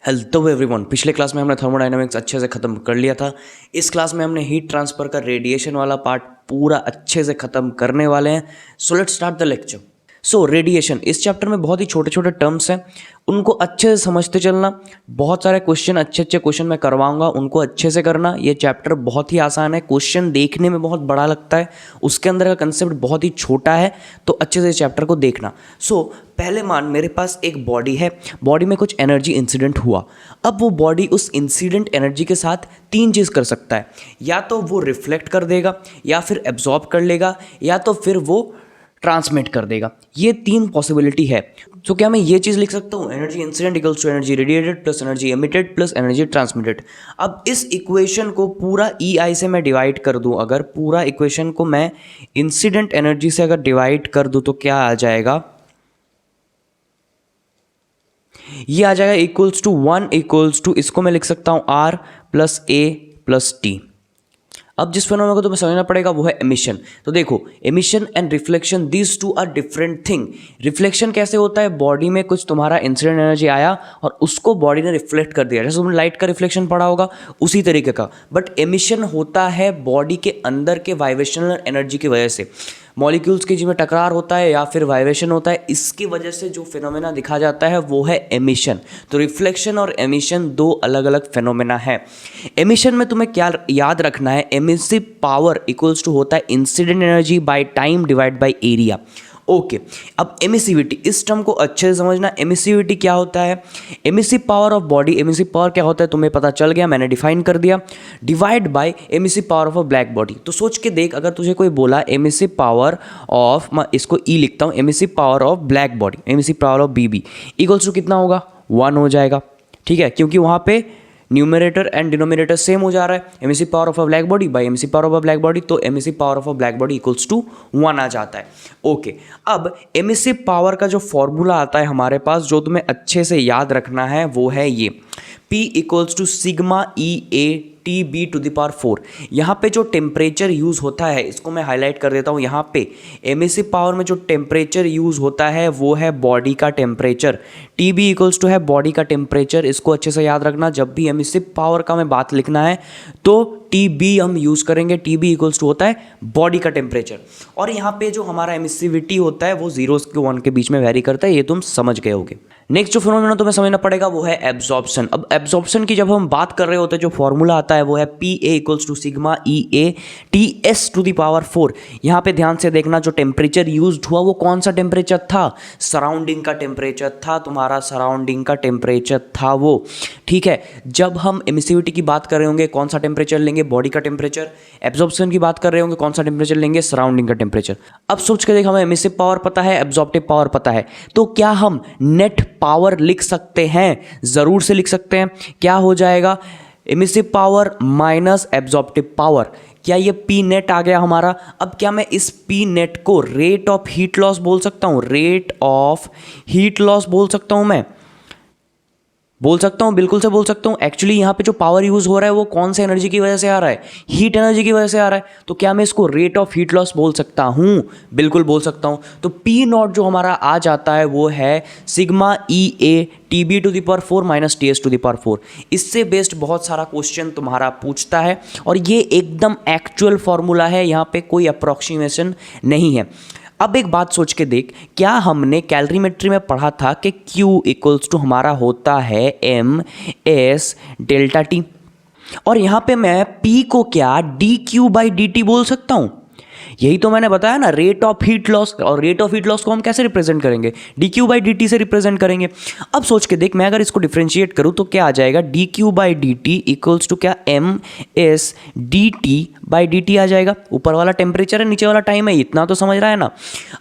Hello everyone. पिछले class में हमने थर्मोडायनामिक्स अच्छे से ख़त्म कर लिया था। इस क्लास में हमने हीट ट्रांसफ़र का रेडिएशन वाला पार्ट पूरा अच्छे से ख़त्म करने वाले हैं। So let's start the lecture. So radiation, इस चैप्टर में बहुत ही छोटे छोटे टर्म्स हैं, उनको अच्छे से समझते चलना। बहुत सारे क्वेश्चन, अच्छे क्वेश्चन मैं करवाऊंगा, उनको अच्छे से करना। ये चैप्टर बहुत ही आसान है, क्वेश्चन देखने में बहुत बड़ा लगता है, उसके अंदर का कंसेप्ट बहुत ही छोटा है, तो अच्छे से इस चैप्टर को देखना। सो पहले मान मेरे पास एक बॉडी है, बॉडी में कुछ एनर्जी इंसिडेंट हुआ। अब वो बॉडी उस इंसिडेंट एनर्जी के साथ तीन चीज़ कर सकता है, या तो वो रिफ्लेक्ट कर देगा, या फिर एब्जॉर्ब कर लेगा, या तो फिर वो ट्रांसमिट कर देगा। ये तीन पॉसिबिलिटी है। तो क्या मैं ये चीज़ लिख सकता हूँ, energy incident equals to energy radiated plus energy emitted plus energy transmitted. अब इस इक्वेशन को पूरा EI से मैं डिवाइड कर दूँ, अगर पूरा इक्वेशन को मैं इंसिडेंट एनर्जी से अगर डिवाइड कर दूँ तो क्या आ जाएगा, ये आ जाएगा इक्वल्स टू 1 इक्वल्स टू, इसको मैं लिख सकता हूँ R plus A plus T। अब जिस फिनोमेना को तुम्हें समझना पड़ेगा वो है एमिशन। तो देखो, emission and reflection, these two are different thing. Reflection कैसे होता है, बॉडी में कुछ तुम्हारा इंसिडेंट एनर्जी आया और उसको बॉडी ने रिफ्लेक्ट कर दिया, जैसे तुमने लाइट का रिफ्लेक्शन पढ़ा होगा उसी तरीके का। बट एमिशन होता है बॉडी के अंदर के वाइब्रेशनल एनर्जी की वजह से, मॉलिक्यूल्स के जिसमें टकरार होता है या फिर वाइब्रेशन होता है, इसकी वजह से जो फिनोमेना दिखा जाता है वो है एमिशन। तो रिफ्लेक्शन और एमिशन दो अलग अलग फिनोमेना है। एमिशन में तुम्हें क्या याद रखना है, एमिसिव पावर इक्वल्स टू होता है incident energy by time divide by area. Okay, अब एमिसिविटी, इस टर्म को अच्छे से समझना। एमिसिविटी क्या होता है, emissive power of body, emissive power क्या होता है तुम्हें पता चल गया, मैंने डिफाइन कर दिया, divide by emissive power of a black body. तो सोच के देख, अगर तुझे कोई बोला एमिसिव पावर ऑफ, मैं इसको ई लिखता हूँ, emissive power of black body, emissive power of BB equals to कितना होगा, 1 हो जाएगा। ठीक है, क्योंकि वहाँ पे न्यूमरेटर एंड डिनोमिनेटर सेम हो जा रहा है, emissive power of a black body by emissive power of a black body, तो emissive power of a black body equals to 1 आ जाता है। ओके, अब एमिसिव पावर का जो फॉर्मूला आता है हमारे पास, जो तुम्हें अच्छे से याद रखना है वो है ये, P equals to sigma EA TB to the power 4। यहाँ पे जो टेम्परेचर यूज़ होता है, इसको मैं हाईलाइट कर देता हूँ। यहाँ पे एमिसिव पावर में जो टेम्परेचर यूज़ होता है वो है बॉडी का टेम्परेचर। TB इक्वल्स टू है बॉडी का टेम्परेचर। इसको अच्छे से याद रखना, जब भी एमिसिव पावर का मैं बात लिखना है तो TB हम यूज़ करेंगे। TB इक्वल्स टू होता है बॉडी का टेम्परेचर। और यहाँ पे जो हमारा एमिसिविटी होता है वो 0 से 1 के बीच में वेरी करता है, ये तुम समझ गए होगे। नेक्स्ट जो फिनोमेना तुम्हें समझना पड़ेगा वो है एब्जॉर्प्शन। अब एब्जॉर्प्शन की जब हम बात कर रहे होते हैं, जो फॉर्मूला आता है वो है PA equals to sigma EA TS to the power 4। यहाँ पे ध्यान से देखना, जो टेम्परेचर यूज्ड हुआ वो कौन सा टेम्परेचर था, सराउंडिंग का टेम्परेचर था, तुम्हारा सराउंडिंग का टेम्परेचर था वो। ठीक है, जब हम एमिसिविटी की बात कर रहे होंगे कौन सा टेम्परेचर लेंगे, बॉडी का टेम्परेचर। एब्जॉर्प्शन की बात कर रहे होंगे कौन सा टेम्परेचर लेंगे, सराउंडिंग का टेम्परेचर। अब सोच के देख, हमें एमिसिव पावर पता है, एब्जॉर्प्टिव पावर पता है, तो क्या हम नेट पावर लिख सकते हैं? जरूर से लिख सकते हैं। क्या हो जाएगा, emissive power minus absorptive power. क्या ये P नेट आ गया हमारा? अब क्या मैं इस P नेट को रेट ऑफ हीट लॉस बोल सकता हूं? रेट ऑफ हीट लॉस बोल सकता हूं, मैं बोल सकता हूं, बिल्कुल से बोल सकता हूं। एक्चुअली यहाँ पे जो पावर यूज हो रहा है वो कौन से एनर्जी की वजह से आ रहा है, हीट एनर्जी की वजह से आ रहा है। तो क्या मैं इसको रेट ऑफ हीट लॉस बोल सकता हूं? बिल्कुल बोल सकता हूं। तो P नॉट जो हमारा आ जाता है वो है sigma EA TB to the power 4 minus TS to the power 4। इससे बेस्ड बहुत सारा क्वेश्चन तुम्हारा पूछता है, और ये एकदम एक्चुअल फॉर्मूला है, यहाँ पे कोई अप्रोक्सीमेशन नहीं है। अब एक बात सोच के देख, क्या हमने कैलोरीमेट्री में पढ़ा था कि Q इक्वल्स टू हमारा होता है MS डेल्टा T, और यहाँ पे मैं P को क्या dQ बाई dt बोल सकता हूँ? यही तो मैंने बताया ना, रेट ऑफ हीट लॉस। और रेट ऑफ हीट लॉस को हम कैसे रिप्रेजेंट करेंगे, dQ बाई dt से रिप्रेजेंट करेंगे। अब सोच के देख, मैं अगर इसको डिफ्रेंशिएट करूँ तो क्या आ जाएगा, dQ by dt equals to क्या MS dt बाई dt आ जाएगा। ऊपर वाला टेम्परेचर है, नीचे वाला टाइम है, इतना तो समझ रहा है ना।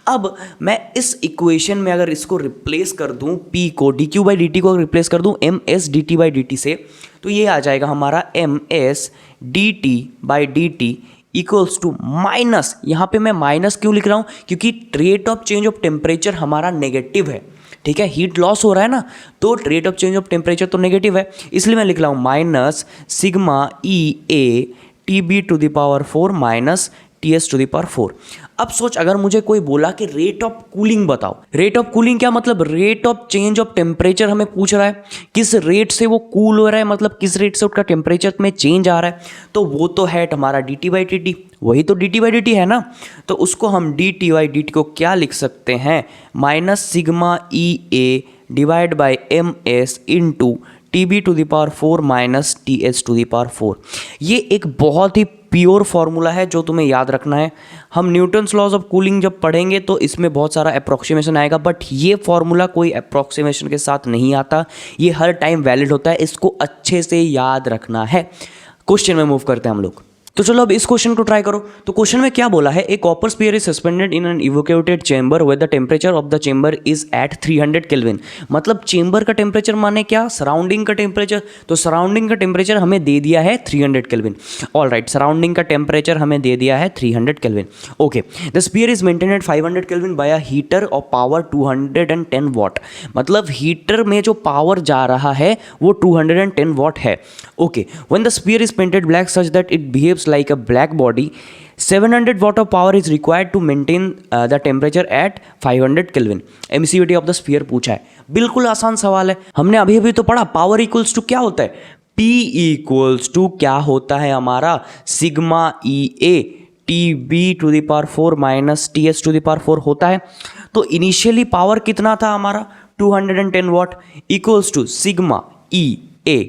अब मैं इस इक्वेशन में अगर इसको रिप्लेस कर दूँ, P को dQ बाई dt को रिप्लेस कर दूँ MS dt बाई dt से, तो ये आ जाएगा हमारा MS dt by dt equals to minus, यहाँ पे मैं माइनस क्यों लिख रहा हूँ, क्योंकि rate of change of temperature हमारा नेगेटिव है। ठीक है, हीट लॉस हो रहा है ना, तो rate of change of temperature तो नेगेटिव है, इसलिए मैं लिख रहा हूँ minus sigma EA TB to the power 4 minus TS to the power 4। अब सोच, अगर मुझे कोई बोला कि रेट ऑफ कूलिंग बताओ, रेट ऑफ कूलिंग क्या मतलब, rate of change of temperature हमें पूछ रहा है, किस रेट से वो कूल हो रहा है, मतलब किस रेट से उसका टेम्परेचर में चेंज आ रहा है, तो वो तो है हमारा D T by D T, वही तो D T by D T है ना। तो उसको हम D T by D T को क्या लिख सकते हैं, minus sigma E A divide by M S into T B to the power 4 minus T S to the power 4। ये एक बहुत ही प्योर फार्मूला है जो तुम्हें याद रखना है। हम न्यूटन्स लॉज ऑफ कूलिंग जब पढ़ेंगे तो इसमें बहुत सारा अप्रॉक्सीमेशन आएगा, बट ये फार्मूला कोई अप्रॉक्सीमेशन के साथ नहीं आता, ये हर टाइम वैलिड होता है, इसको अच्छे से याद रखना है। क्वेश्चन में मूव करते हैं हम लोग। तो चलो अब इस क्वेश्चन को ट्राई करो। तो क्वेश्चन में क्या बोला है, a copper sphere is suspended in an evacuated chamber with the temperature of the chamber is at 300 kelvin. मतलब चेंबर का टेम्परेचर माने क्या, सराउंडिंग का टेम्परेचर। तो सराउंडिंग का टेम्परेचर हमें दे दिया है 300 केल्विन। ऑल राइट, सराउंडिंग का टेम्परेचर हमें दे दिया है 300 kelvin. Okay, the sphere is maintain at 500 kelvin by a heater of power 210 watt. मतलब हीटर में जो पावर जा रहा है वो 210 वॉट है। Okay, when the sphere is painted black such that it behaves like a black body, 700 watt of power is required to maintain the temperature at 500 Kelvin। Emissivity of the sphere पूछा है, बिल्कुल आसान सवाल है, हमने अभी अभी तो पढ़ा। पावर इक्वल्स टू क्या होता है, P इक्वल्स टू क्या होता है हमारा, sigma E A T B to the power 4 minus T S to the power 4 होता है। तो इनिशियली पावर कितना था हमारा 210 watt equals to sigma E A,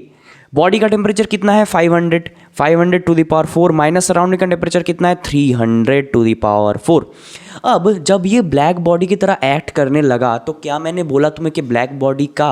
body का टेम्परेचर कितना है 500 to the power 4 minus surrounding का टेम्परेचर कितना है 300 टू द पावर 4। अब जब ये ब्लैक बॉडी की तरह एक्ट करने लगा तो क्या मैंने बोला तुम्हें कि ब्लैक बॉडी का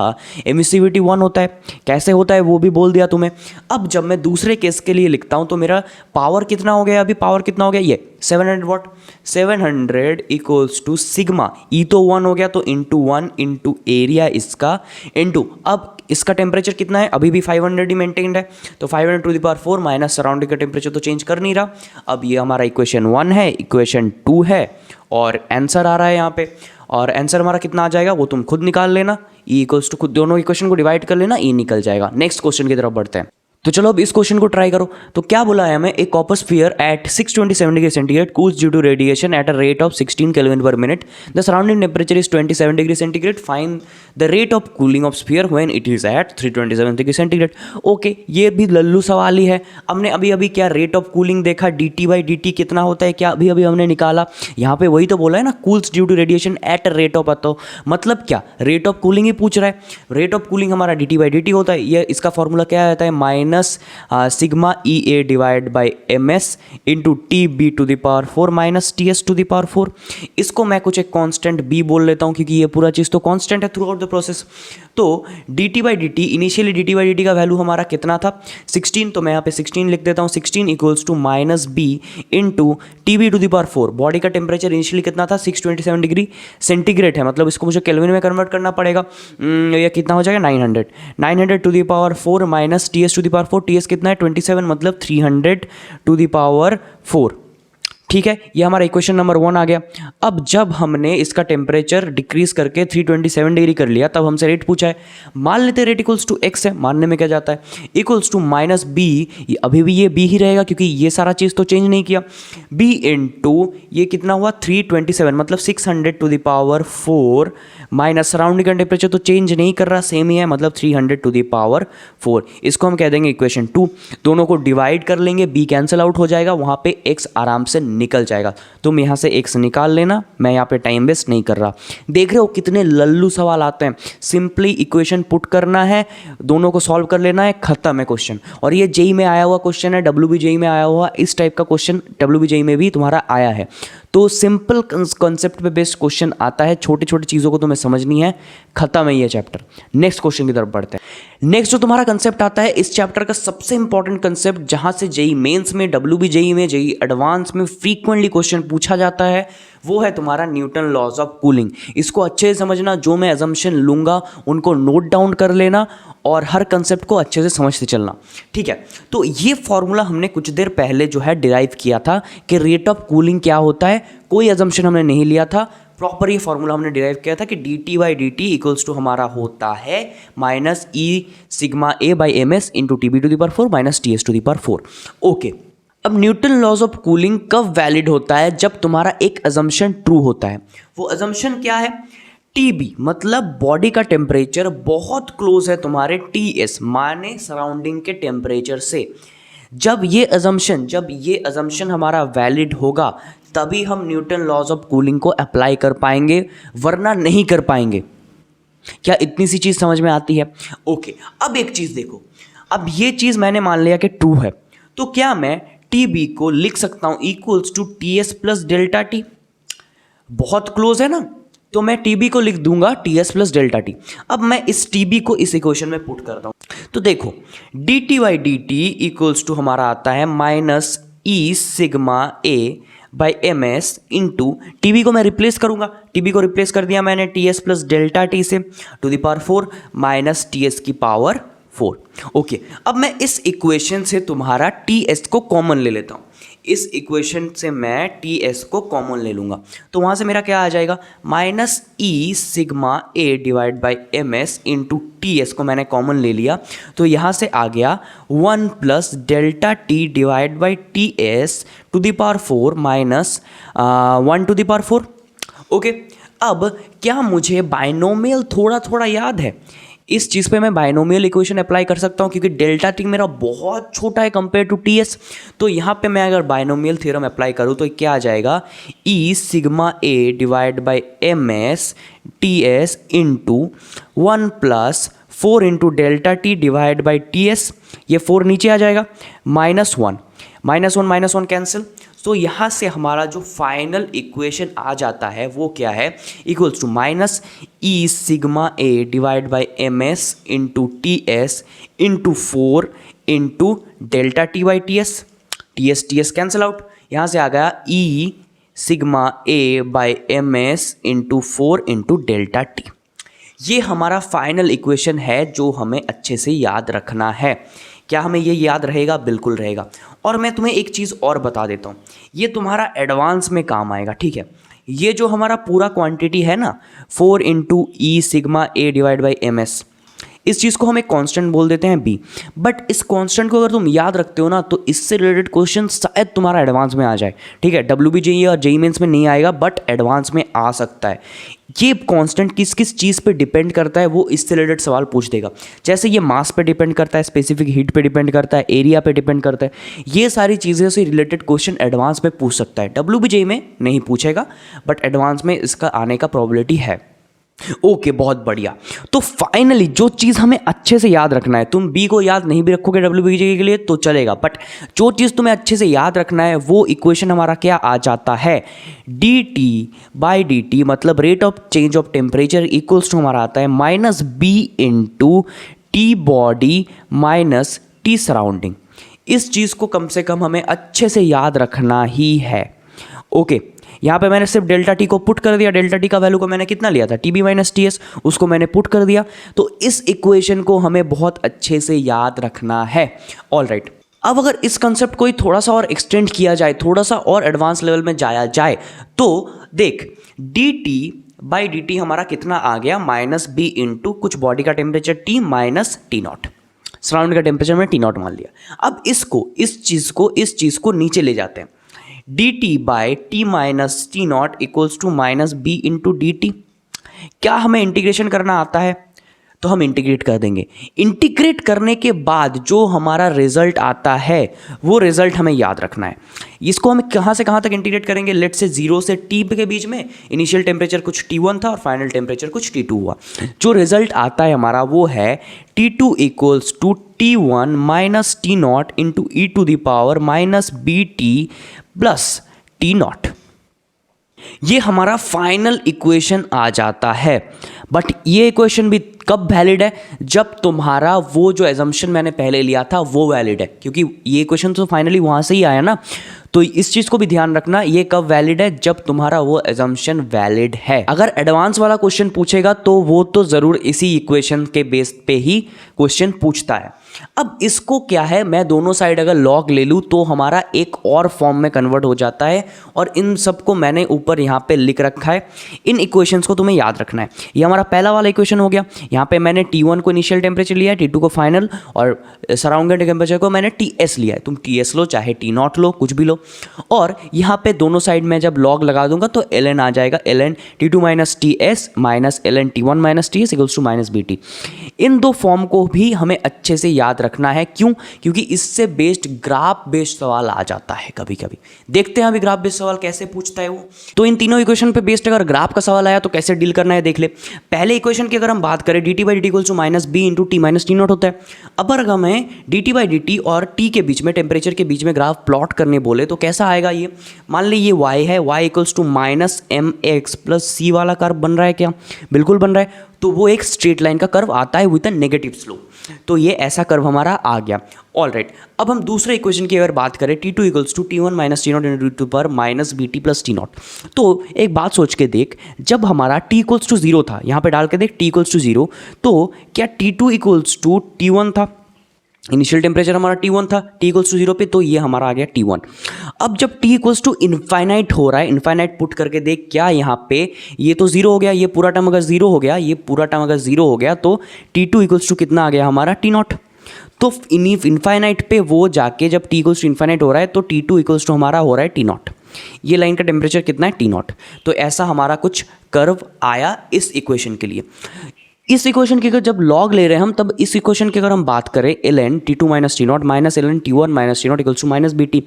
एमिसिविटी 1 होता है, कैसे होता है वो भी बोल दिया तुम्हें। अब जब मैं दूसरे केस के लिए लिखता हूँ तो मेरा पावर कितना हो गया, अभी पावर कितना हो गया, ये 700 वॉट। 700 इक्वल्स टू सिग्मा, ई तो 1 हो गया तो इंटू 1 इंटू एरिया इसका इंटू, अब इसका टेम्परेचर कितना है, अभी भी 500 ही मेंटेन्ड है, तो 500 to the power 4 minus surrounding का टेम्परेचर तो चेंज कर नहीं रहा। अब ये हमारा इक्वेशन 1 है, इक्वेशन 2 है और आंसर आ रहा है यहाँ पे, और आंसर हमारा कितना आ जाएगा वो तुम खुद निकाल लेना। ई इक्वल्स टू, खुद दोनों इक्वेशन को डिवाइड कर लेना, ई निकल जाएगा। नेक्स्ट क्वेश्चन की तरफ बढ़ते हैं। तो चलो अब इस क्वेश्चन को ट्राई करो। तो क्या बोला है हमें, एक copper sphere at 627 degree centigrade cools due to radiation at a rate of 16 kelvin per minute, the surrounding temperature is 27 degree centigrade, find the rate of cooling of sphere when it is at 327 degree centigrade. Okay, ये भी लल्लू सवाल ही है। हमने अभी अभी क्या rate of cooling देखा, D T by D T कितना होता है, क्या अभी अभी हमने निकाला। यहाँ पे वही तो बोला है ना, cools due to radiation at a rate of, तो मतलब क्या रेट ऑफ कूलिंग ही पूछ रहा है। रेट ऑफ कूलिंग हमारा D T by D T होता है, ये इसका फॉर्मूला क्या रहता है, minus sigma E A divide by M S into T B to the power 4 minus T S to the power 4। इसको मैं कुछ एक कांस्टेंट बी बोल लेता हूँ क्योंकि ये पूरा चीज़ तो कांस्टेंट है थ्रू आउट द प्रोसेस। तो D T by D T, initially D T by D T का वैल्यू हमारा कितना था 16, तो मैं यहाँ पे 16 लिख देता हूँ। 16 equals to minus B into T B to the power 4। Body का टेम्परेचर इनिशियली कितना था 627 डिग्री सेंटीग्रेड है, मतलब इसको मुझे केल्विन में कन्वर्ट करना पड़ेगा। ये कितना हो जाएगा 900 to the power 4 minus T S to the power 4। T S कितना है 27, मतलब 300 टू द पावर 4। ठीक है, ये हमारा इक्वेशन नंबर 1 आ गया। अब जब हमने इसका टेम्परेचर डिक्रीज करके 327 डिग्री कर लिया, तब हमसे रेट पूछा है। मान लेते रेट इक्वल्स टू एक्स है, मानने में क्या जाता है, इक्वल्स टू माइनस बी, अभी भी ये बी ही रहेगा क्योंकि ये सारा चीज़ तो चेंज नहीं किया। बी इंटू ये कितना हुआ 327, मतलब 600 to the power 4 minus surrounding का टेम्परेचर तो चेंज नहीं कर रहा, सेम ही है, मतलब 300 टू द पावर 4। इसको हम कह देंगे इक्वेशन 2। दोनों को डिवाइड कर लेंगे, बी कैंसिल आउट हो जाएगा, वहाँ पे एक्स आराम से निकल जाएगा। तुम यहाँ से एक्स निकाल लेना, मैं यहाँ पे टाइम वेस्ट नहीं कर रहा। देख रहे हो कितने लल्लू सवाल आते हैं, सिंपली इक्वेशन पुट करना है, दोनों को सॉल्व कर लेना है, खत्म है क्वेश्चन। और ये जेई में आया हुआ क्वेश्चन है, WBJEE में आया हुआ इस टाइप का क्वेश्चन WBJEE में भी तुम्हारा आया है। तो सिंपल कॉन्सेप्ट पे बेस्ड क्वेश्चन आता है, छोटी छोटी चीज़ों को तुम्हें समझनी है, खत्म है ये चैप्टर। नेक्स्ट क्वेश्चन की तरफ बढ़ते हैं। नेक्स्ट जो तुम्हारा कंसेप्ट आता है इस चैप्टर का सबसे इंपॉर्टेंट कंसेप्ट, जहां से जेई मेंस में, WBJEE में, जेई एडवांस में फ्रीक्वेंटली क्वेश्चन पूछा जाता है, वो है तुम्हारा न्यूटन लॉज ऑफ कूलिंग। इसको अच्छे से समझना, जो मैं अजम्पशन लूंगा उनको नोट डाउन कर लेना और हर कंसेप्ट को अच्छे से समझते चलना। ठीक है, तो ये फॉर्मूला हमने कुछ देर पहले जो है डिराइव किया था कि रेट ऑफ कूलिंग क्या होता है, कोई अजम्पशन हमने नहीं लिया था, प्रॉपर ये फॉर्मूला हमने डिराइव किया था कि D T by D T equals to हमारा होता है minus E sigma A by M S into T B to the power 4 minus T S to the power 4। Okay, अब न्यूटन लॉज ऑफ कूलिंग कब valid होता है? जब तुम्हारा एक अजम्पशन ट्रू होता है। वो अजम्पशन क्या है? टीबी मतलब बॉडी का टेम्परेचर बहुत क्लोज है तुम्हारे टीएस माने सराउंडिंग के टेम्परेचर से। जब ये अजम्पशन हमारा वैलिड होगा तभी हम न्यूटन लॉज ऑफ कूलिंग को अप्लाई कर पाएंगे, वरना नहीं कर पाएंगे। क्या इतनी सी चीज़ समझ में आती है? ओके, अब एक चीज़ देखो, अब ये चीज़ मैंने मान लिया कि ट्रू है, तो क्या मैं टी बी को लिख सकता हूँ equals to T S plus delta T? बहुत क्लोज है ना, तो मैं टी बी को लिख दूंगा T S plus delta T. अब मैं इस टी बी को इस इक्वेशन में पुट करता हूँ, तो देखो D T by D T equals to हमारा आता है minus E sigma A by M S into T B को मैं रिप्लेस करूंगा, टी बी को रिप्लेस कर दिया मैंने T S plus delta T से to the power 4 minus T S की पावर 4। ओके, अब मैं इस इक्वेशन से तुम्हारा टी एस को कॉमन ले लेता हूँ, इस इक्वेशन से मैं टी एस को कॉमन ले लूँगा, तो वहाँ से मेरा क्या आ जाएगा? Minus E sigma A divide by M S into T S को मैंने कॉमन ले लिया, तो यहाँ से आ गया 1 plus delta T divide by T S to the power 4 minus 1 to the power 4। Okay, अब क्या मुझे बाइनोमियल थोड़ा थोड़ा याद है? इस चीज़ पे मैं बाइनोमियल इक्वेशन अप्लाई कर सकता हूँ क्योंकि डेल्टा टी मेरा बहुत छोटा है कंपेयर टू टी एस। तो यहाँ पे मैं अगर बाइनोमियल थ्योरम अप्लाई करूँ तो क्या आ जाएगा? E sigma A divide by M S T S into 1 plus 4 into delta T divide by T S, ये 4 नीचे आ जाएगा, माइनस 1 माइनस वन कैंसिल। तो यहाँ से हमारा जो फाइनल इक्वेशन आ जाता है वो क्या है? Equals to minus E sigma A divide by M S into T S into 4 into delta T by T S cancel out, यहाँ से आ गया E sigma A by M S into 4 into delta T. ये हमारा final equation है जो हमें अच्छे से याद रखना है। क्या हमें ये याद रहेगा? बिल्कुल रहेगा। और मैं तुम्हें एक चीज़ और बता देता हूँ, ये तुम्हारा एडवांस में काम आएगा, ठीक है? ये जो हमारा पूरा क्वांटिटी है ना 4 into E sigma A divide by M S, इस चीज़ को हम एक कांस्टेंट बोल देते हैं बी। बट इस कांस्टेंट को अगर तुम याद रखते हो ना तो इससे रिलेटेड क्वेश्चन शायद तुम्हारा एडवांस में आ जाए, ठीक है? WBJEE और JEE मेंस में नहीं आएगा बट एडवांस में आ सकता है। ये कांस्टेंट किस किस चीज़ पे डिपेंड करता है वो इससे रिलेटेड सवाल पूछ देगा। जैसे ये मास पे डिपेंड करता है, स्पेसिफिक हीट पे डिपेंड करता है, एरिया पे डिपेंड करता है, ये सारी चीज़ें से रिलेटेड क्वेश्चन एडवांस में पूछ सकता है। WBJEE में नहीं पूछेगा बट एडवांस में इसका आने का प्रोबेबिलिटी है। ओके, बहुत बढ़िया। तो फाइनली जो चीज़ हमें अच्छे से याद रखना है, तुम बी को याद नहीं भी रखोगे WBJEE के लिए तो चलेगा, बट जो चीज़ तुम्हें अच्छे से याद रखना है वो इक्वेशन हमारा क्या आ जाता है? dt बाई dt मतलब rate of change of temperature equals to हमारा आता है minus B into T body minus T surrounding. इस चीज़ को कम से कम हमें अच्छे से याद रखना ही है। ओके, यहाँ पे मैंने सिर्फ डेल्टा टी को पुट कर दिया, डेल्टा टी का वैल्यू को मैंने कितना लिया था? T B minus T S, उसको मैंने पुट कर दिया। तो इस इक्वेशन को हमें बहुत अच्छे से याद रखना है। ऑल राइट, अब अगर इस कंसेप्ट को थोड़ा सा और एक्सटेंड किया जाए, थोड़ा सा और एडवांस लेवल में जाया जाए, तो देख D T by D T हमारा कितना आ गया? माइनस बी इंटू कुछ बॉडी का temperature T minus T not, surround का टेम्परेचर में टी नॉट मान लिया। अब इसको इस चीज़ को नीचे ले जाते हैं, D T by T minus T naught equals to minus B into D T. क्या हमें इंटीग्रेशन करना आता है? तो हम इंटीग्रेट कर देंगे। इंटीग्रेट करने के बाद जो हमारा रिजल्ट आता है वो रिजल्ट हमें याद रखना है। इसको हम कहाँ से कहाँ तक इंटीग्रेट करेंगे? लेट से 0 से t के बीच में इनिशियल टेम्परेचर कुछ T1 था और फाइनल टेम्परेचर कुछ T2 हुआ। जो रिजल्ट आता है हमारा वो है T2 equals to T1 minus T naught into E to the power minus B T plus T naught. ये हमारा फाइनल इक्वेशन आ जाता है। बट ये इक्वेशन भी कब वैलिड है? जब तुम्हारा वो जो एजम्पशन मैंने पहले लिया था वो वैलिड है, क्योंकि ये इक्वेशन तो फाइनली वहाँ से ही आया ना। तो इस चीज़ को भी ध्यान रखना, ये कब वैलिड है? जब तुम्हारा वो एजम्पशन वैलिड है। अगर एडवांस वाला क्वेश्चन पूछेगा तो वो तो ज़रूर इसी इक्वेशन के बेस पे ही क्वेश्चन पूछता है। अब इसको क्या है, मैं दोनों साइड अगर लॉग ले लूँ तो हमारा एक और फॉर्म में कन्वर्ट हो जाता है, और इन सबको मैंने ऊपर यहाँ पे लिख रखा है। इन इक्वेशंस को तुम्हें याद रखना है। ये हमारा पहला वाला इक्वेशन हो गया। यहाँ पे मैंने T1 को इनिशियल टेम्परेचर लिया है, T2 को फाइनल, और सराउंडिंग टेम्परेचर को मैंने TS लिया है। तुम TS लो चाहे T0 लो, कुछ भी लो। और यहाँ पे दोनों साइड में जब लॉग लगा दूंगा तो ln आ जाएगा, ln T2 minus TS minus ln T1 minus TS equals to minus BT। इन दो फॉर्म को भी हमें अच्छे से याद रखना है। क्यों? क्योंकि इससे बेस्ड ग्राफ बेस्ड सवाल आ जाता है कभी कभी। देखते हैं अभी ग्राफ बेस्ड सवाल कैसे पूछता है वो। तो इन तीनों इक्वेशन पे बेस्ड अगर ग्राफ का सवाल आया तो कैसे डील करना है देख ले। पहले इक्वेशन की अगर हम बात करें, dt by D equals to minus B into T minus T naught होता है। अब अगर हमें dt बाई dt और t के बीच में, टेम्परेचर के बीच में ग्राफ प्लॉट करने बोले तो कैसा आएगा ये। मान ली ये y है, y equals to minus M X plus C वाला कर्व बन रहा है क्या? बिल्कुल बन रहा है। तो वो एक स्ट्रेट लाइन का कर्व आता है विद अ नेगेटिव स्लोप। तो ये ऐसा कर्व हमारा आ गया। ऑल राइट, अब हम दूसरे इक्वेशन की अगर बात करें, T2 equals to T1 minus T naught into two पर minus B T plus T naught. तो एक बात सोच के देख, जब हमारा T इक्वल्स टू 0 था, यहाँ पे डाल के देख T इक्वल्स टू 0, तो क्या T2 इक्वल्स टू T1 था? इनिशियल टेम्परेचर हमारा T1 था, T इक्वल्स टू 0 पे, तो ये हमारा आ गया T1। अब जब T इक्वल्स टू इनफाइनाइट हो रहा है, इनफाइनाइट पुट करके देख, क्या यहाँ पे ये तो 0 हो गया, ये पूरा टर्म अगर 0 हो गया, ये पूरा टर्म अगर 0 हो गया, तो T2 इक्वल्स टू कितना आ गया हमारा T0। तो इनफाइनाइट पे वो जाके जब T इक्वल्स टू इनफाइनाइट हो रहा है तो T2 इक्वल्स टू हमारा हो रहा है T0। ये लाइन का टेम्परेचर कितना है? T0। तो ऐसा हमारा कुछ कर्व आया इस इक्वेशन के लिए। इस इक्वेशन की अगर जब लॉग ले रहे हैं हम, तब इस इक्वेशन की अगर हम बात करें, ln T2 minus T naught minus ln T1 minus T naught equals to minus BT।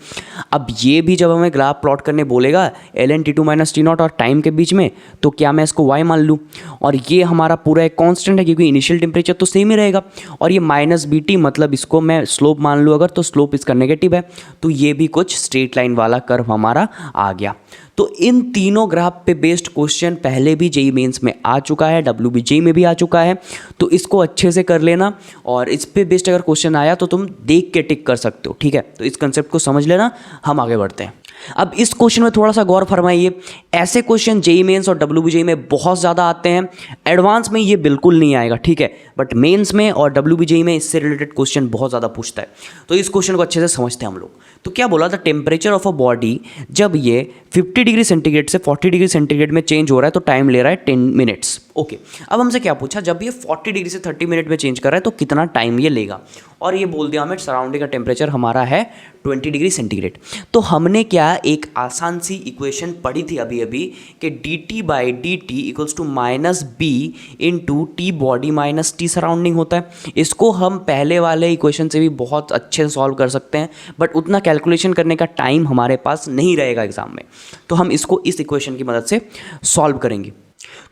अब ये भी जब हमें ग्राफ प्लॉट करने बोलेगा ln T2 minus T not और टाइम के बीच में, तो क्या मैं इसको y मान लूँ? और ये हमारा पूरा एक कांस्टेंट है क्योंकि इनिशियल टेम्परेचर तो सेम ही रहेगा, और ये माइनस BT मतलब इसको मैं स्लोप मान लूँ अगर, तो स्लोप इसका नेगेटिव है। तो ये भी कुछ स्ट्रेट लाइन वाला कर्व हमारा आ गया। तो इन तीनों ग्राफ पे बेस्ड क्वेश्चन पहले भी जेईई मेंस में आ चुका है, WBJ में भी आ चुका है। तो इसको अच्छे से कर लेना, और इस पे बेस्ड अगर क्वेश्चन आया तो तुम देख के टिक कर सकते हो, ठीक है। तो इस कंसेप्ट को समझ लेना, हम आगे बढ़ते हैं। अब इस क्वेश्चन में थोड़ा सा गौर फरमाइए। ऐसे क्वेश्चन जेईई मेंस और WBJ में बहुत ज़्यादा आते हैं, एडवांस में ये बिल्कुल नहीं आएगा, ठीक है। बट मेंस में और WBJ में इससे रिलेटेड क्वेश्चन बहुत ज़्यादा पूछता है। तो इस क्वेश्चन को अच्छे से समझते हैं हम लोग। तो क्या बोला था, टेम्परेचर ऑफ अ बॉडी जब ये 50 डिग्री सेंटीग्रेड से 40 डिग्री सेंटीग्रेड में चेंज हो रहा है तो टाइम ले रहा है 10 मिनट्स। ओके, अब हमसे क्या पूछा, जब ये 40 डिग्री से 30 मिनट में चेंज कर रहा है तो कितना टाइम ये लेगा। और ये बोल दिया हमें सराउंडिंग का टेम्परेचर हमारा है 20 डिग्री सेंटीग्रेड। तो हमने क्या एक आसान सी इक्वेशन पढ़ी थी अभी अभी कि dt by D T equals to minus B into T body minus T surrounding होता है। इसको हम पहले वाले इक्वेशन से भी बहुत अच्छे से सॉल्व कर सकते हैं, बट उतना कैलकुलेशन करने का टाइम हमारे पास नहीं रहेगा एग्जाम में। तो हम इसको इस इक्वेशन की मदद से सॉल्व करेंगे।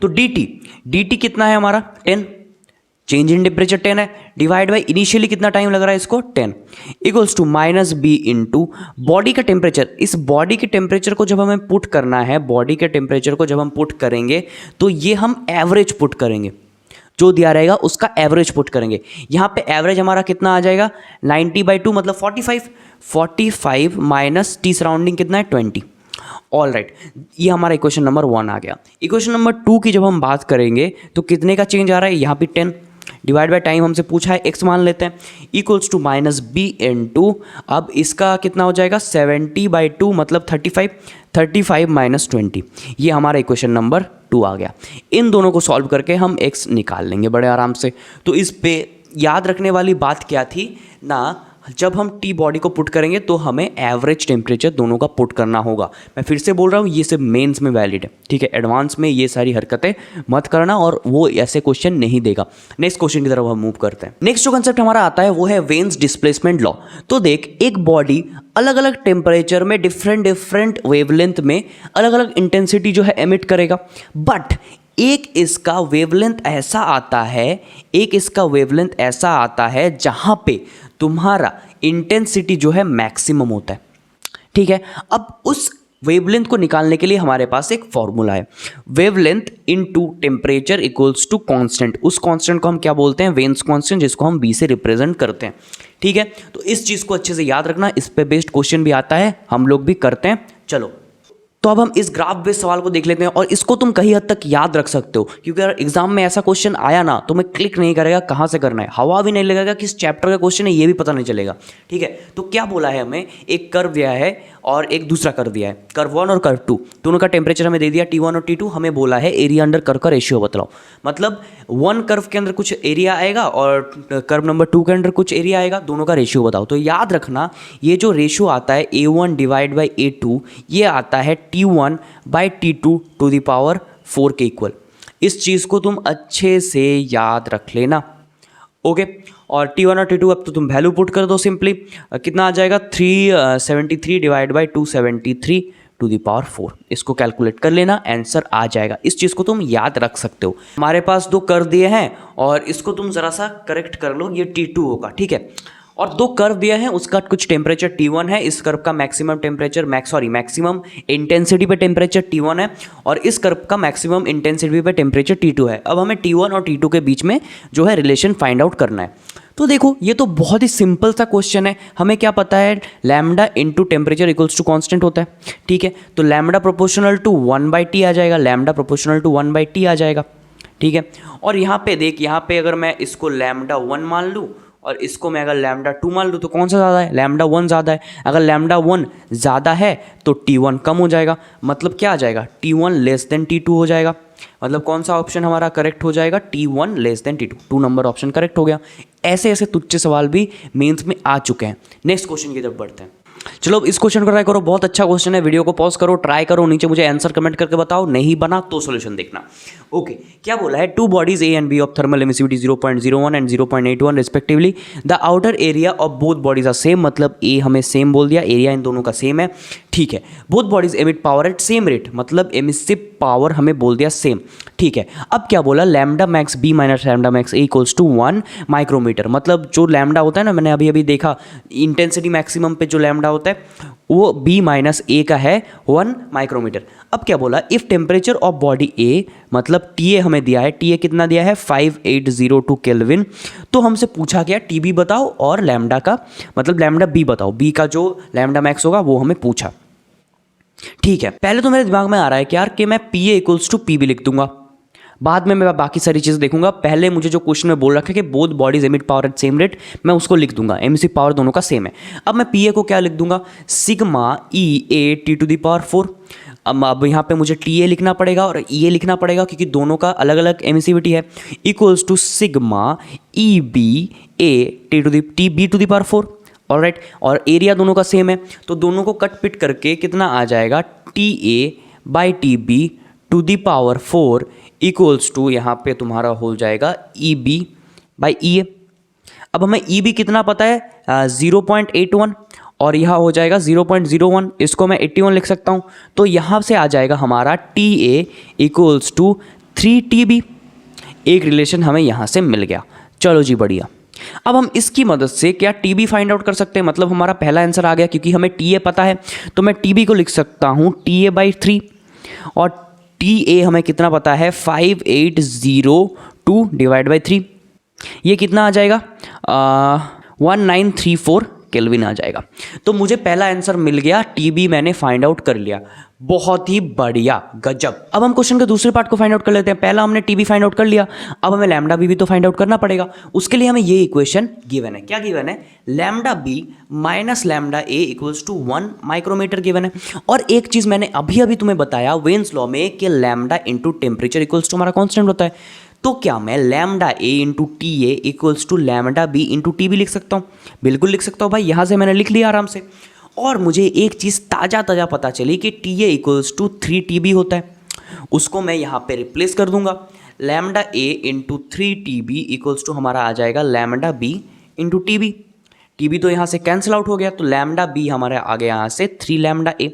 तो dt कितना है हमारा 10, चेंज इन टेम्परेचर 10 है, डिवाइड बाई इनिशियली कितना टाइम लग रहा है इसको 10, equals to minus B into body का टेम्परेचर। इस बॉडी के टेम्परेचर को जब हमें पुट करना है, बॉडी के टेम्परेचर को जब हम पुट करेंगे तो ये हम एवरेज पुट करेंगे, जो दिया रहेगा उसका एवरेज पुट करेंगे। यहाँ पे एवरेज हमारा कितना आ जाएगा 90/2 मतलब 45 माइनस टी सराउंडिंग कितना है 20। ऑल राइट, ये हमारा इक्वेशन नंबर 1 आ गया। इक्वेशन नंबर 2 की जब हम बात करेंगे तो कितने का चेंज आ रहा है, यहाँ पे 10 डिवाइड बाय टाइम हमसे पूछा है, x मान लेते हैं, equals to minus B into, अब इसका कितना हो जाएगा 70/2 मतलब 35 माइनस 20। ये हमारा इक्वेशन नंबर 2 आ गया। इन दोनों को सॉल्व करके हम x निकाल लेंगे बड़े आराम से। तो इस पे याद रखने वाली बात क्या थी ना, जब हम टी बॉडी को पुट करेंगे तो हमें एवरेज टेम्परेचर दोनों का पुट करना होगा। मैं फिर से बोल रहा हूँ, ये सिर्फ मेंस में वैलिड है, ठीक है। एडवांस में ये सारी हरकतें मत करना, और वो ऐसे क्वेश्चन नहीं देगा। नेक्स्ट क्वेश्चन की तरफ हम मूव करते हैं। नेक्स्ट जो कंसेप्ट हमारा आता है वो है वेन्स डिस्प्लेसमेंट लॉ। तो देख, एक बॉडी अलग अलग टेम्परेचर में डिफरेंट वेवलेंथ में अलग अलग इंटेंसिटी जो है एमिट करेगा, बट एक इसका वेवलेंथ ऐसा आता है जहां पे तुम्हारा इंटेंसिटी जो है मैक्सिमम होता है, ठीक है। अब उस वेवलेंथ को निकालने के लिए हमारे पास एक फॉर्मूला है, wavelength into temperature equals to constant. उस कांस्टेंट को हम क्या बोलते हैं, वेन्स कांस्टेंट, जिसको हम v से रिप्रेजेंट करते हैं, ठीक है। तो इस चीज़ को अच्छे से याद रखना, इस पे बेस्ड क्वेश्चन भी आता है, हम लोग भी करते हैं। चलो, तो अब हम इस ग्राफ बेस्ड सवाल को देख लेते हैं और इसको तुम कहीं हद तक याद रख सकते हो, क्योंकि अगर एग्जाम में ऐसा क्वेश्चन आया ना तो मैं क्लिक नहीं करेगा कहाँ से करना है, हवा भी नहीं लगेगा किस चैप्टर का क्वेश्चन है ये भी पता नहीं चलेगा। ठीक है, तो क्या बोला है हमें, एक कर्व दिया है और एक दूसरा कर्व दिया है, कर्व 1 और कर्व 2, दोनों का टेम्परेचर हमें दे दिया T1 और T2, हमें बोला है एरिया अंडर कर्व का रेशियो बतलाओ। मतलब 1 कर्व के अंदर कुछ एरिया आएगा और कर्व नंबर 2 के अंदर कुछ एरिया आएगा, दोनों का रेशियो बताओ। तो याद रखना ये जो रेशियो आता है A1 डिवाइड बाई A2 ये आता है T1 by T2 to the power 4 के इक्वल। इस चीज़ को तुम अच्छे से याद रख लेना। ओके, और T1 और T2 अब तो तुम वैल्यू पुट कर दो सिंपली, कितना आ जाएगा 373 divide by 273 to the power 4। इसको कैलकुलेट कर लेना, आंसर आ जाएगा। इस चीज़ को तुम याद रख सकते हो। हमारे पास दो कर्व दिए हैं और इसको तुम ज़रा सा करेक्ट कर लो, ये T2 होगा। ठीक है, और दो कर्व दिया है, उसका कुछ टेम्परेचर T1 है, इस कर्व का मैक्सिमम टेम्परेचर मैक्सिमम इंटेंसिटी पे टेम्परेचर T1 है और इस कर्व का मैक्सिमम इंटेंसिटी पे टेम्परेचर T2 है। अब हमें T1 और T2 के बीच में जो है रिलेशन फाइंड आउट करना है। तो देखो ये तो बहुत ही सिंपल सा क्वेश्चन है, हमें क्या पता है lambda into temperature equals to constant होता है। ठीक है, तो लैम्डा प्रोपोर्शनल टू 1/T आ जाएगा, लैम्डा प्रोपोर्शनल टू 1/T आ जाएगा। ठीक है, और यहाँ पे देख, यहाँ पे अगर मैं इसको लैम्डा 1 मान लूँ और इसको मैं अगर लैम्डा 2 मान लूँ तो कौन सा ज़्यादा है, लैम्डा 1 ज़्यादा है। अगर लैम्डा 1 ज़्यादा है तो T1 कम हो जाएगा, मतलब क्या आ जाएगा T1 लेस देन T2 हो जाएगा। मतलब कौन सा ऑप्शन हमारा करेक्ट हो जाएगा, T1 less than T2, 2 number option correct हो गया। ऐसे ऐसे तुच्छ सवाल भी मेंस में आ चुके हैं। नेक्स्ट क्वेश्चन की तरफ बढ़ते हैं। चलो इस क्वेश्चन को ट्राई करो, बहुत अच्छा क्वेश्चन है। वीडियो को पॉज करो, ट्राई करो, नीचे मुझे आंसर कमेंट करके बताओ, नहीं बना तो सॉल्यूशन देखना। ओके, क्या बोला है, two bodies A and B of thermal emissivity 0.01 and 0.81 respectively, the outer area of both bodies are same. मतलब ए हमें सेम बोल दिया, एरिया इन दोनों का सेम है। ठीक है, both bodies emit power at same rate, मतलब एमिसिव पावर हमें बोल दिया सेम। ठीक है, अब क्या बोला, lambda max B minus lambda max A equals to 1 micrometer. मतलब जो लैम्डा होता है ना, मैंने अभी अभी देखा इंटेंसिटी मैक्सिमम पे जो लैम्डा होता है वो b माइनस ए का है 1 माइक्रोमीटर। अब क्या बोला, इफ़ टेम्परेचर ऑफ बॉडी ए, मतलब TA हमें दिया है, TA कितना दिया है 5802 केल्विन। तो हमसे पूछा गया TB बताओ और लैम्डा का, मतलब लैम्डा B बताओ, B का जो लैम्डा मैक्स होगा वो हमें पूछा। ठीक है, पहले तो मेरे दिमाग में आ रहा है कि यार कि मैं PA इक्वल्स टू PB लिख दूंगा, बाद में मैं बाकी सारी चीज़ देखूंगा। पहले मुझे जो क्वेश्चन में बोल रखा है कि both bodies emit power at same rate, मैं उसको लिख दूंगा, एमिसिव पावर दोनों का सेम है। अब मैं PA को क्या लिख दूंगा, sigma EA T to the power 4। अब यहाँ पे मुझे TA लिखना पड़ेगा और EA लिखना पड़ेगा क्योंकि दोनों का अलग अलग एमिसिविटी है, equals to sigma EB A T to the power 4। All right, और एरिया दोनों का सेम है, तो दोनों को कट पिट करके कितना आ जाएगा, TA by TB to the power 4 equals to, यहाँ पे तुम्हारा हो जाएगा EB बाई EA। अब हमें EB कितना पता है 0.81 और यहाँ हो जाएगा 0.01, इसको मैं 81 लिख सकता हूँ। तो यहाँ से आ जाएगा हमारा TA इक्वल्स टू 3TB। एक रिलेशन हमें यहाँ से मिल गया। चलो जी बढ़िया। अब हम इसकी मदद से क्या TB फाइंड आउट कर सकते हैं, मतलब हमारा पहला आंसर आ गया, क्योंकि हमें TA पता है तो मैं TB को लिख सकता हूँ TA बाई 3 और TA हमें कितना पता है 5802 डिवाइड बाई 3, ये कितना आ जाएगा 1934 केल्विन आ जाएगा। तो मुझे पहला आंसर मिल गया, TB मैंने फाइंड आउट कर लिया। बहुत ही बढ़िया, गजब। अब हम क्वेश्चन के दूसरे पार्ट को फाइंड आउट कर लेते हैं। पहला हमने TB फाइंड आउट कर लिया, अब हमें लैम्डा B भी तो फाइंड आउट करना पड़ेगा। उसके लिए हमें ये इक्वेशन गिवन है, क्या गिवन है, lambda B minus lambda A equals to 1 micrometer given है। और एक चीज़ मैंने अभी अभी तुम्हें बताया वेन्स लॉ में कि lambda into temperature equals to हमारा कॉन्स्टेंट होता है। तो क्या मैं lambda A into TA equals to lambda B into TB लिख सकता हूँ? बिल्कुल लिख सकता हूँ भाई, यहाँ से मैंने लिख लिया आराम से। और मुझे एक चीज़ ताज़ा पता चली कि TA इक्वल्स टू 3TB होता है, उसको मैं यहाँ पे रिप्लेस कर दूंगा। Lambda A into 3TB equals to हमारा आ जाएगा lambda B into TB। TB तो यहाँ से कैंसिल आउट हो गया, तो लैम्डा B हमारे आ गया यहाँ से 3 लैम्डा A।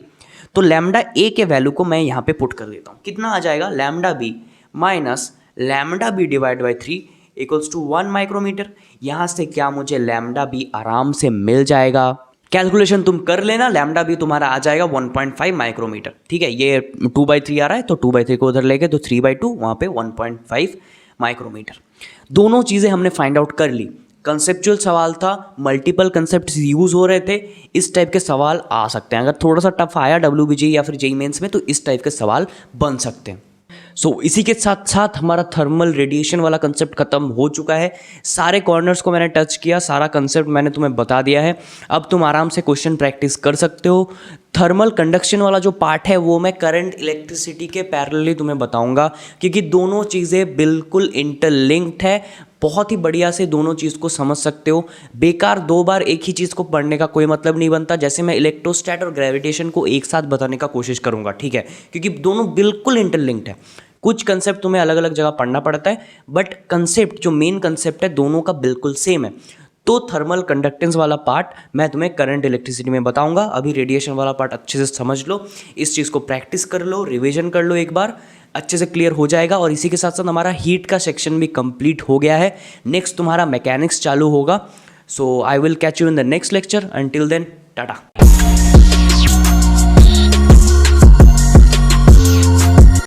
तो लैम्डा A के वैल्यू को मैं यहाँ पे पुट कर देता हूँ, कितना आ जाएगा, lambda B minus lambda B divide by 3 equals to 1 micrometer. यहाँ से क्या मुझे लैम्डा B आराम से मिल जाएगा, कैलकुलेशन तुम कर लेना, लैम्डा B तुम्हारा आ जाएगा 1.5 माइक्रोमीटर। ठीक है, ये 2/3 आ रहा है तो 2/3 को उधर लेके तो 3/2, वहाँ पे 1.5 माइक्रोमीटर। दोनों चीज़ें हमने फाइंड आउट कर ली। कंसेप्चुअल सवाल था, मल्टीपल कंसेप्ट यूज़ हो रहे थे, इस टाइप के सवाल आ सकते हैं। अगर थोड़ा सा टफ आया WBG या फिर जेईई मेंस में तो इस टाइप के सवाल बन सकते हैं। इसी के साथ साथ हमारा थर्मल रेडिएशन वाला कंसेप्ट खत्म हो चुका है। सारे कॉर्नर्स को मैंने टच किया, सारा कंसेप्ट मैंने तुम्हें बता दिया है। अब तुम आराम से क्वेश्चन प्रैक्टिस कर सकते हो। थर्मल कंडक्शन वाला जो पार्ट है वो मैं करंट इलेक्ट्रिसिटी के पैरेलली तुम्हें बताऊंगा, क्योंकि दोनों चीज़ें बिल्कुल इंटरलिंक्ड है। बहुत ही बढ़िया से दोनों चीज़ को समझ सकते हो। बेकार 2 बार एक ही चीज़ को पढ़ने का कोई मतलब नहीं बनता। जैसे मैं इलेक्ट्रोस्टैट और ग्रेविटेशन को एक साथ बताने का कोशिश करूंगा, ठीक है, क्योंकि दोनों बिल्कुल इंटरलिंक्ड है। कुछ कंसेप्ट तुम्हें अलग अलग जगह पढ़ना पड़ता है, बट कंसेप्ट जो मेन कंसेप्ट है दोनों का बिल्कुल सेम है। तो थर्मल कंडक्टेंस वाला पार्ट मैं तुम्हें करंट इलेक्ट्रिसिटी में बताऊंगा। अभी रेडिएशन वाला पार्ट अच्छे से समझ लो, इस चीज़ को प्रैक्टिस कर लो, रिवीजन कर लो, एक बार अच्छे से क्लियर हो जाएगा। और इसी के साथ साथ हमारा हीट का सेक्शन भी कंप्लीट हो गया है। नेक्स्ट तुम्हारा मैकेनिक्स चालू होगा। So I will catch you in the next lecture. Until then, Tata.